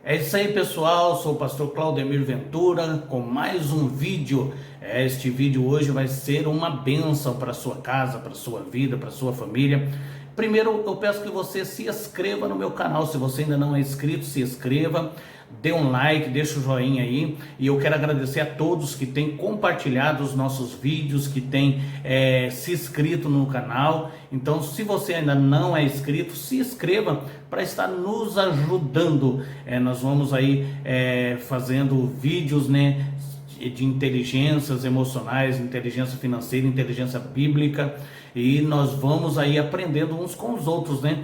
É isso aí, pessoal. Sou o pastor Claudemir Ventura com mais um vídeo. Este vídeo hoje vai ser uma bênção para sua casa, para sua vida, para sua família. Primeiro, eu peço que você se inscreva no meu canal. Se você ainda não é inscrito, se inscreva, dê um like, deixa o joinha aí. E eu quero agradecer a todos que têm compartilhado os nossos vídeos, que têm se inscrito no canal. Então, se você ainda não é inscrito, se inscreva para estar nos ajudando. Nós vamos aí fazendo vídeos, né, de inteligências emocionais, inteligência financeira, inteligência bíblica, e nós vamos aí aprendendo uns com os outros, né?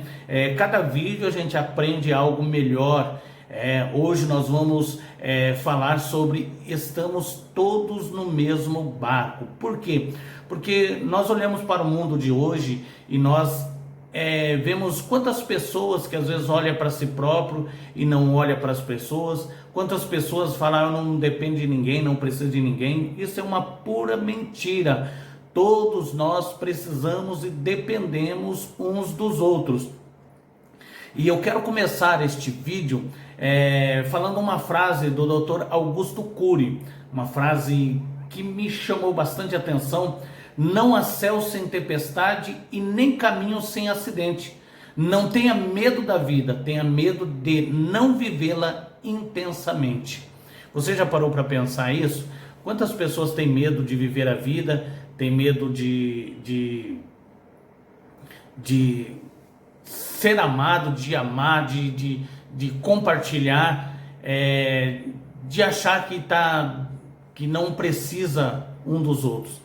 Cada vídeo a gente aprende algo melhor. Hoje nós vamos falar sobre estamos todos no mesmo barco. Por quê? Porque nós olhamos para o mundo de hoje e nós vemos quantas pessoas que às vezes olham para si próprio e não olham para as pessoas, quantas pessoas falam: eu não dependo de ninguém, não preciso de ninguém. Isso é uma pura mentira. Todos nós precisamos e dependemos uns dos outros. E eu quero começar este vídeo falando uma frase do Dr. Augusto Cury, uma frase que me chamou bastante atenção: não há céu sem tempestade e nem caminho sem acidente. Não tenha medo da vida, tenha medo de não vivê-la intensamente. Você já parou para pensar isso? Quantas pessoas têm medo de viver a vida, têm medo de ser amado, de amar, de compartilhar, de achar que não precisa um dos outros.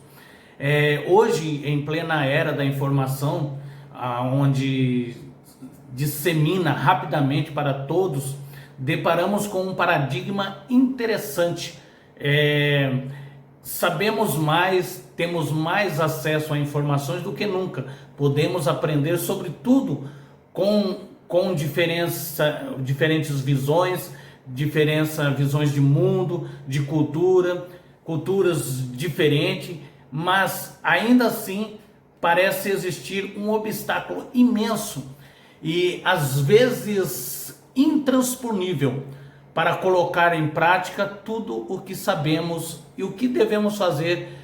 Hoje, em plena era da informação, onde dissemina rapidamente para todos, deparamos com um paradigma interessante. Sabemos mais, temos mais acesso a informações do que nunca. Podemos aprender sobre tudo com diferentes visões, visões de mundo, de culturas diferentes, mas ainda assim parece existir um obstáculo imenso e às vezes intransponível para colocar em prática tudo o que sabemos e o que devemos fazer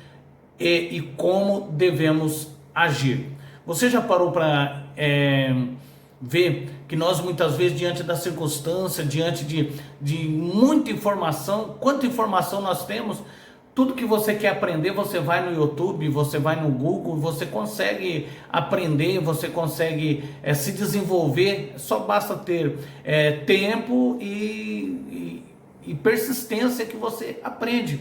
e como devemos agir. Você já parou para ver que nós muitas vezes, diante da circunstância, diante de muita informação, quanta informação nós temos, tudo que você quer aprender, você vai no YouTube, você vai no Google, você consegue aprender, você consegue se desenvolver, só basta ter tempo e persistência que você aprende.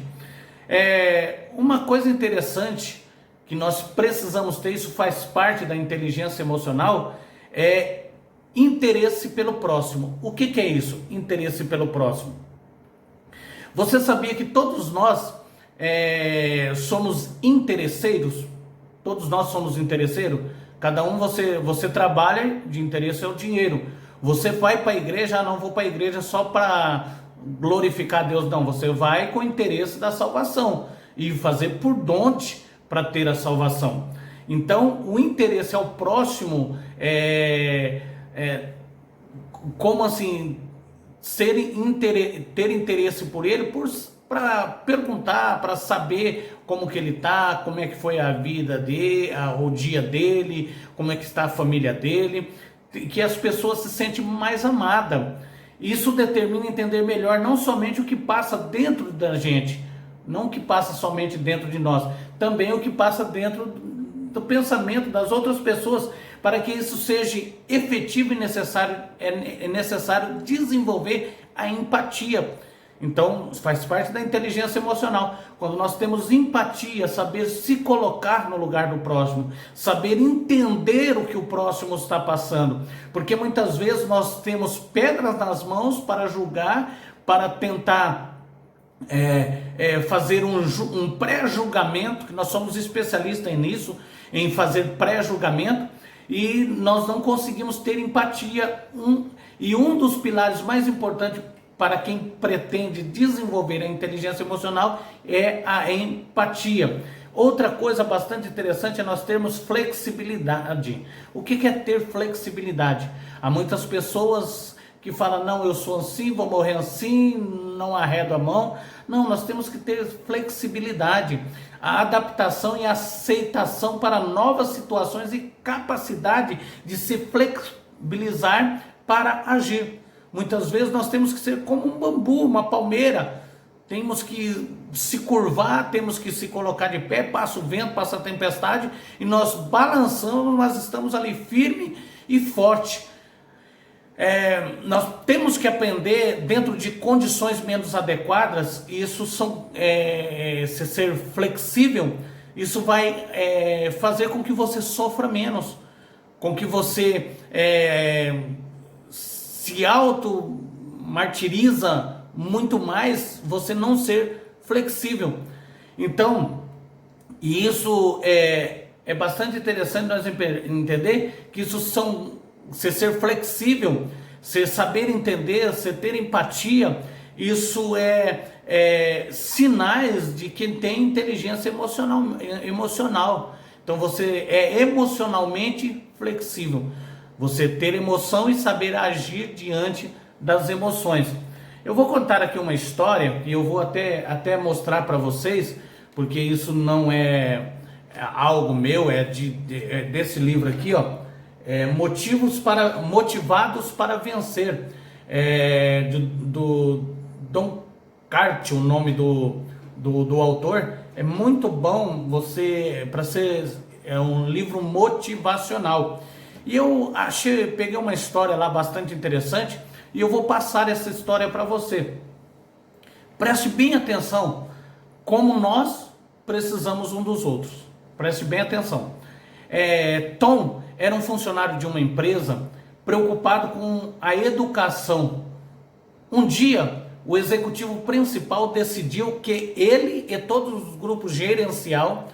Uma coisa interessante que nós precisamos ter, isso faz parte da inteligência emocional, é interesse pelo próximo. O que é isso? Interesse pelo próximo. Você sabia que todos nós somos interesseiros? Todos nós somos interesseiros. Cada um, você trabalha, de interesse é o dinheiro. Você vai para a igreja: não vou para a igreja só para glorificar a Deus. Não, você vai com o interesse da salvação e fazer por onde para ter a salvação. Então, o interesse ao próximo como assim, ter interesse por ele, para perguntar, para saber como que ele está, como é que foi a vida dele, o dia dele, como é que está a família dele, que as pessoas se sentem mais amadas. Isso determina entender melhor não somente o que passa dentro da gente, não o que passa somente dentro de nós, também o que passa dentro do pensamento das outras pessoas. Para que isso seja efetivo e necessário, é necessário desenvolver a empatia. Então, faz parte da inteligência emocional. Quando nós temos empatia, saber se colocar no lugar do próximo, saber entender o que o próximo está passando. Porque muitas vezes nós temos pedras nas mãos para julgar, para tentar fazer um pré-julgamento, que nós somos especialistas nisso, em fazer pré-julgamento, e nós não conseguimos ter empatia. E um dos pilares mais importantes para quem pretende desenvolver a inteligência emocional é a empatia. Outra coisa bastante interessante é nós termos flexibilidade. O que é ter flexibilidade? Há muitas pessoas que fala, não, eu sou assim, vou morrer assim, não arredo a mão. Não, nós temos que ter flexibilidade, a adaptação e a aceitação para novas situações e capacidade de se flexibilizar para agir. Muitas vezes nós temos que ser como um bambu, uma palmeira, temos que se curvar, temos que se colocar de pé, passa o vento, passa a tempestade e nós balançamos, mas estamos ali firme e forte. Nós temos que aprender dentro de condições menos adequadas, e isso se ser flexível, isso vai fazer com que você sofra menos, com que você se auto-martiriza muito mais, você não ser flexível. Então, e isso é bastante interessante nós entender que isso você ser flexível, você saber entender, você ter empatia, isso é sinais de quem tem inteligência emocional. Então você é emocionalmente flexível, você ter emoção e saber agir diante das emoções. Eu vou contar aqui uma história e eu vou até mostrar para vocês, porque isso não é algo meu, é desse livro aqui, ó. Motivados para vencer, do Don Carty, o nome do autor. É muito bom é um livro motivacional. E eu peguei uma história lá bastante interessante e eu vou passar essa história para você. Preste bem atenção como nós precisamos um dos outros. Preste bem atenção. Tom era um funcionário de uma empresa preocupado com a educação. Um dia, o executivo principal decidiu que ele e todos os grupos gerencial,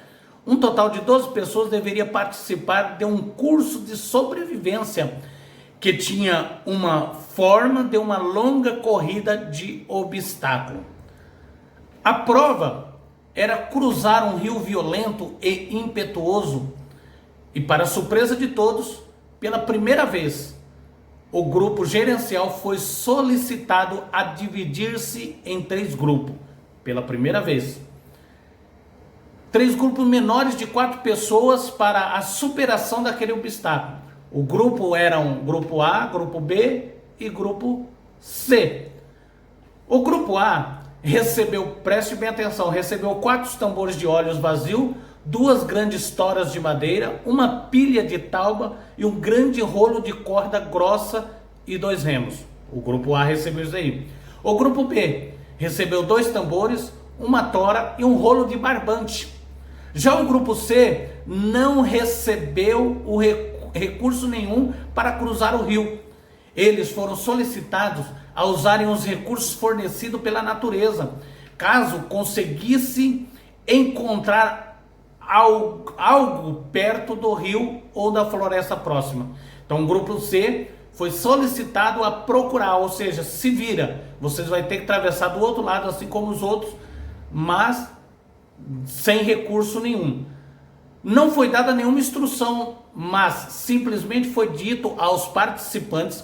um total de 12 pessoas, deveria participar de um curso de sobrevivência que tinha uma forma de uma longa corrida de obstáculo. A prova era cruzar um rio violento e impetuoso. E para surpresa de todos, pela primeira vez, o grupo gerencial foi solicitado a dividir-se em 3 grupos. Pela primeira vez. 3 grupos menores de 4 pessoas para a superação daquele obstáculo. O grupo era grupo A, grupo B e grupo C. O grupo A recebeu, preste bem atenção, recebeu 4 tambores de óleos vazios, 2 grandes toras de madeira, uma pilha de tauba e um grande rolo de corda grossa e 2 remos. O grupo A recebeu isso aí. O grupo B recebeu 2 tambores, uma tora e um rolo de barbante. Já o grupo C não recebeu recurso nenhum para cruzar o rio. Eles foram solicitados a usarem os recursos fornecidos pela natureza, caso conseguisse encontrar algo perto do rio ou da floresta próxima. Então o grupo C foi solicitado a procurar, ou seja, se vira, vocês vão ter que atravessar do outro lado assim como os outros, mas sem recurso nenhum. Não foi dada nenhuma instrução, mas simplesmente foi dito aos participantes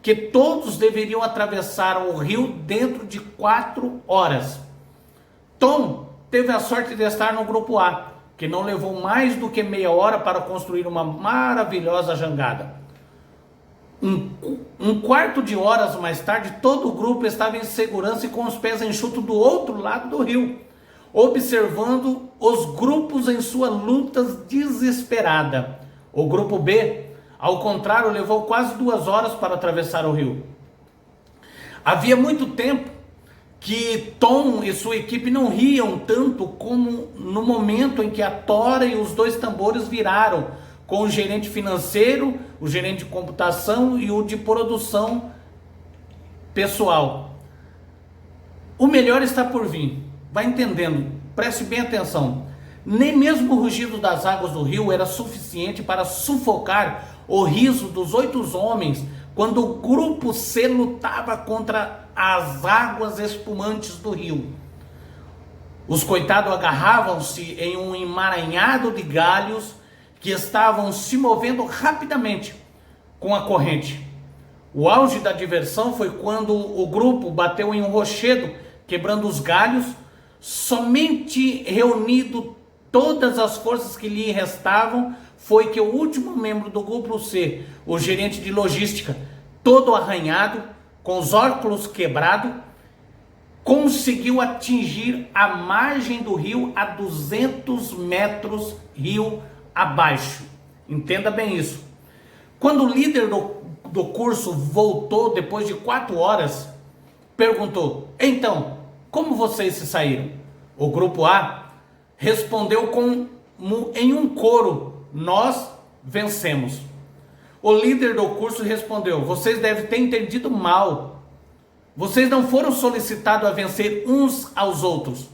que todos deveriam atravessar o rio dentro de 4 horas. Tom teve a sorte de estar no grupo A, que não levou mais do que meia hora para construir uma maravilhosa jangada. Um quarto de horas mais tarde, todo o grupo estava em segurança e com os pés enxutos do outro lado do rio, observando os grupos em sua luta desesperada. O grupo B, ao contrário, levou quase 2 horas para atravessar o rio. Havia muito tempo que Tom e sua equipe não riam tanto como no momento em que a tora e os 2 tambores viraram com o gerente financeiro, o gerente de computação e o de produção pessoal. O melhor está por vir. Vai entendendo, preste bem atenção. Nem mesmo o rugido das águas do rio era suficiente para sufocar o riso dos 8 homens quando o grupo C lutava contra as águas espumantes do rio. Os coitados agarravam-se em um emaranhado de galhos que estavam se movendo rapidamente com a corrente. O auge da diversão foi quando o grupo bateu em um rochedo, quebrando os galhos, somente reunido todas as forças que lhe restavam, foi que o último membro do grupo C, o gerente de logística, todo arranhado, com os óculos quebrados, conseguiu atingir a margem do rio a 200 metros rio abaixo. Entenda bem isso. Quando o líder do curso voltou depois de 4 horas, perguntou: então, como vocês se saíram? O grupo A respondeu em um coro: nós vencemos. O líder do curso respondeu: vocês devem ter entendido mal. Vocês não foram solicitados a vencer uns aos outros.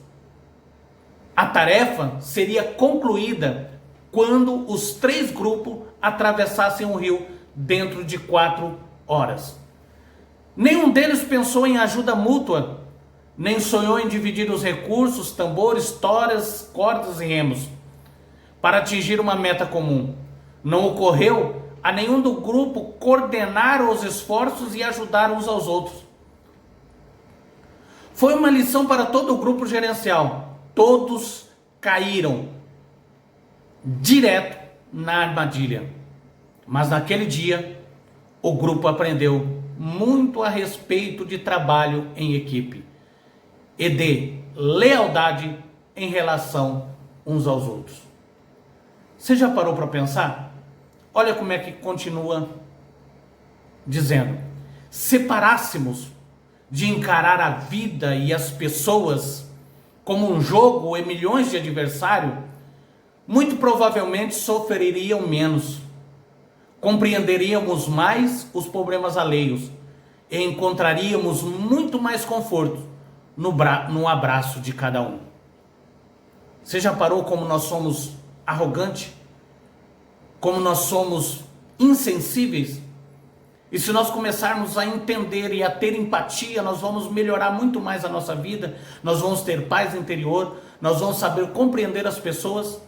A tarefa seria concluída quando os 3 grupos atravessassem o rio dentro de 4 horas. Nenhum deles pensou em ajuda mútua, nem sonhou em dividir os recursos, tambores, toras, cordas e remos, para atingir uma meta comum. Não ocorreu a nenhum do grupo coordenar os esforços e ajudar uns aos outros. Foi uma lição para todo o grupo gerencial. Todos caíram direto na armadilha. Mas naquele dia, o grupo aprendeu muito a respeito de trabalho em equipe e de lealdade em relação uns aos outros. Você já parou para pensar? Olha como é que continua dizendo: se parássemos de encarar a vida e as pessoas como um jogo e milhões de adversários, muito provavelmente sofreriam menos, compreenderíamos mais os problemas alheios e encontraríamos muito mais conforto no abraço de cada um. Você já parou como nós somos arrogantes? Como nós somos insensíveis? E se nós começarmos a entender e a ter empatia, nós vamos melhorar muito mais a nossa vida, nós vamos ter paz interior, nós vamos saber compreender as pessoas.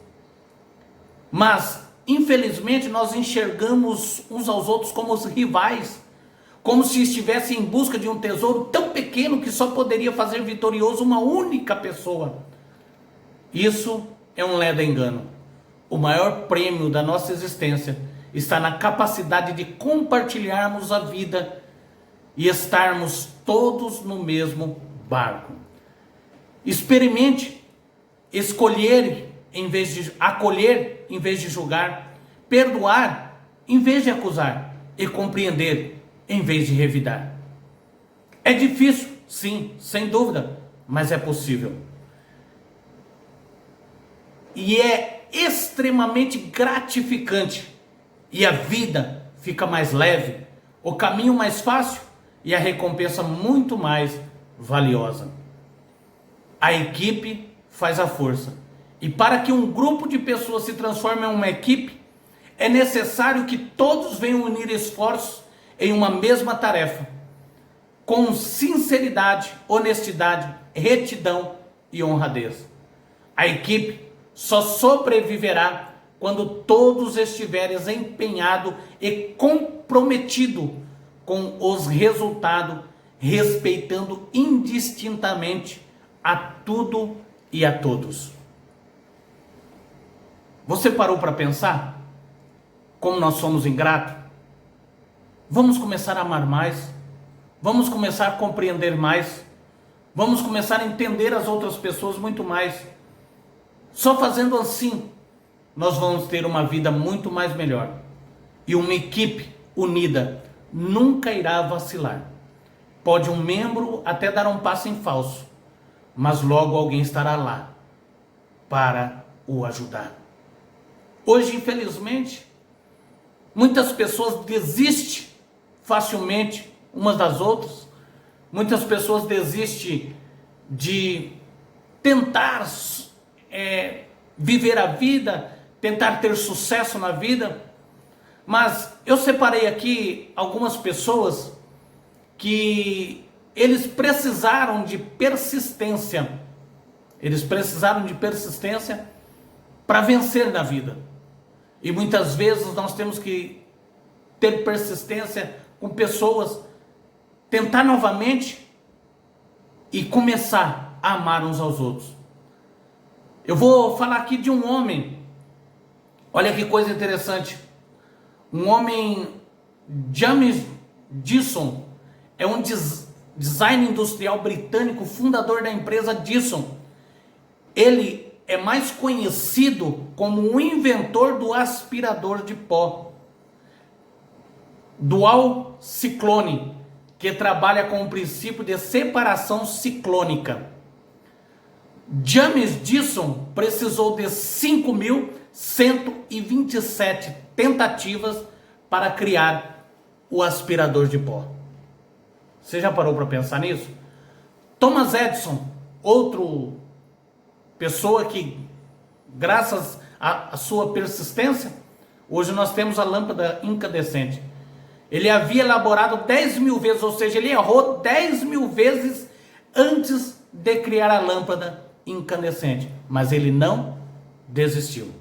Mas, infelizmente, nós enxergamos uns aos outros como os rivais, como se estivessem em busca de um tesouro tão pequeno que só poderia fazer vitorioso uma única pessoa. Isso é um ledo engano. O maior prêmio da nossa existência está na capacidade de compartilharmos a vida e estarmos todos no mesmo barco. Experimente escolher em vez de acolher, em vez de julgar, perdoar em vez de acusar e compreender em vez de revidar. É difícil, sim, sem dúvida, mas é possível. E é extremamente gratificante. E a vida fica mais leve, o caminho mais fácil e a recompensa muito mais valiosa. A equipe faz a força. E para que um grupo de pessoas se transforme em uma equipe, é necessário que todos venham unir esforços em uma mesma tarefa, com sinceridade, honestidade, retidão e honradez. A equipe só sobreviverá quando todos estiverem empenhados e comprometidos com os resultados, respeitando indistintamente a tudo e a todos. Você parou para pensar como nós somos ingratos? Vamos começar a amar mais, vamos começar a compreender mais, vamos começar a entender as outras pessoas muito mais. Só fazendo assim, nós vamos ter uma vida muito mais melhor. E uma equipe unida nunca irá vacilar. Pode um membro até dar um passo em falso, mas logo alguém estará lá para o ajudar. Hoje, infelizmente, muitas pessoas desistem facilmente umas das outras. Muitas pessoas desistem de tentar viver a vida, tentar ter sucesso na vida. Mas eu separei aqui algumas pessoas que eles precisaram de persistência. Eles precisaram de persistência para vencer na vida. E muitas vezes nós temos que ter persistência com pessoas, tentar novamente e começar a amar uns aos outros. Eu vou falar aqui de um homem, olha que coisa interessante, um homem, James Dyson, é um design industrial britânico, fundador da empresa Dyson. Ele é mais conhecido como o inventor do aspirador de pó, Dual Ciclone, que trabalha com o princípio de separação ciclônica. James Dyson precisou de 5.127 tentativas para criar o aspirador de pó. Você já parou para pensar nisso? Thomas Edison, outro pessoa que, graças à sua persistência, hoje nós temos a lâmpada incandescente. Ele havia elaborado 10.000 vezes, ou seja, ele errou 10.000 vezes antes de criar a lâmpada incandescente, mas ele não desistiu.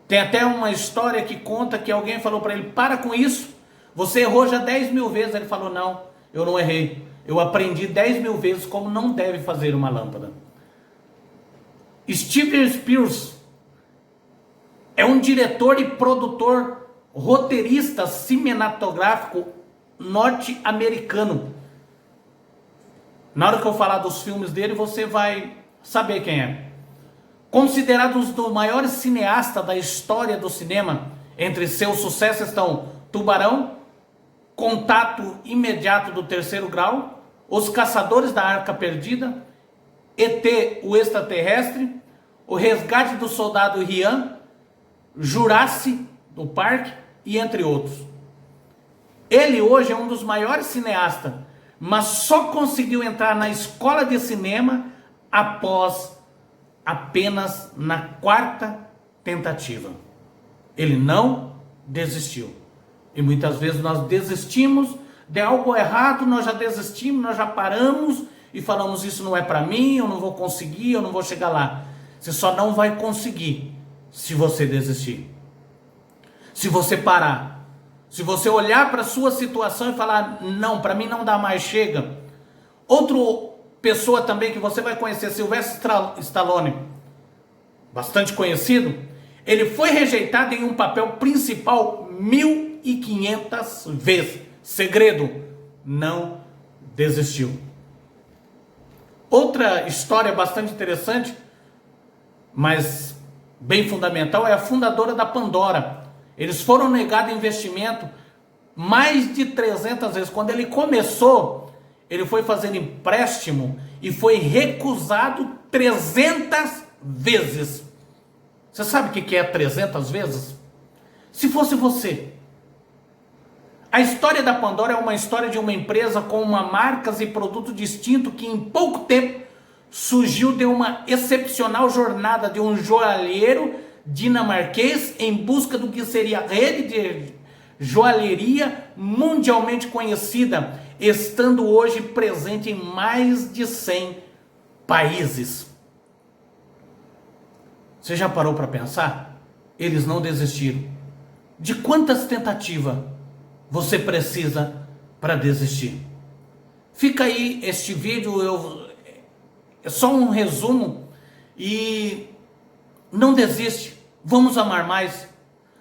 Tem até uma história que conta que alguém falou para ele: para com isso, você errou já 10.000 vezes. Ele falou: não, eu não errei, eu aprendi 10.000 vezes como não deve fazer uma lâmpada. Steven Spielberg é um diretor e produtor, roteirista cinematográfico norte-americano. Na hora que eu falar dos filmes dele, você vai saber quem é. Considerado um dos maiores cineastas da história do cinema, entre seus sucessos estão Tubarão, Contato Imediato do Terceiro Grau, Os Caçadores da Arca Perdida, ET, o Extraterrestre, O Resgate do Soldado Ryan, Jurassic do Parque e entre outros. Ele hoje é um dos maiores cineastas, mas só conseguiu entrar na escola de cinema após apenas na 4ª tentativa. Ele não desistiu. E muitas vezes nós desistimos de algo errado, nós já desistimos, nós já paramos e falamos: isso não é para mim, eu não vou conseguir, eu não vou chegar lá. Você só não vai conseguir se você desistir. Se você parar. Se você olhar para a sua situação e falar: não, para mim não dá mais, chega. Outra pessoa também que você vai conhecer, Sylvester Stallone, bastante conhecido, ele foi rejeitado em um papel principal 1.500 vezes. Segredo: não desistiu. Outra história bastante interessante, mas bem fundamental, é a fundadora da Pandora. Eles foram negados investimento mais de 300 vezes. Quando ele começou, ele foi fazer empréstimo e foi recusado 300 vezes. Você sabe o que é 300 vezes? Se fosse você. A história da Pandora é uma história de uma empresa com marcas e produto distinto que em pouco tempo surgiu de uma excepcional jornada de um joalheiro dinamarquês em busca do que seria a rede de joalheria mundialmente conhecida, estando hoje presente em mais de 100 países. Você já parou para pensar? Eles não desistiram. De quantas tentativas você precisa para desistir? Fica aí este vídeo, é só um resumo, e não desiste. Vamos amar mais.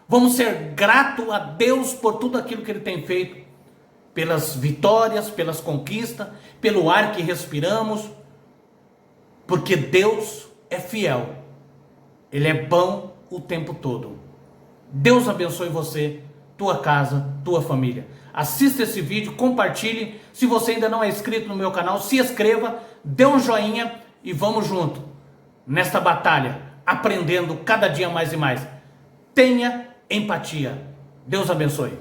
Vamos ser grato a Deus por tudo aquilo que Ele tem feito, pelas vitórias, pelas conquistas, pelo ar que respiramos, porque Deus é fiel. Ele é bom o tempo todo. Deus abençoe você, tua casa, tua família. Assista esse vídeo, compartilhe. Se você ainda não é inscrito no meu canal, se inscreva, dê um joinha e vamos junto nesta batalha, aprendendo cada dia mais e mais. Tenha empatia. Deus abençoe.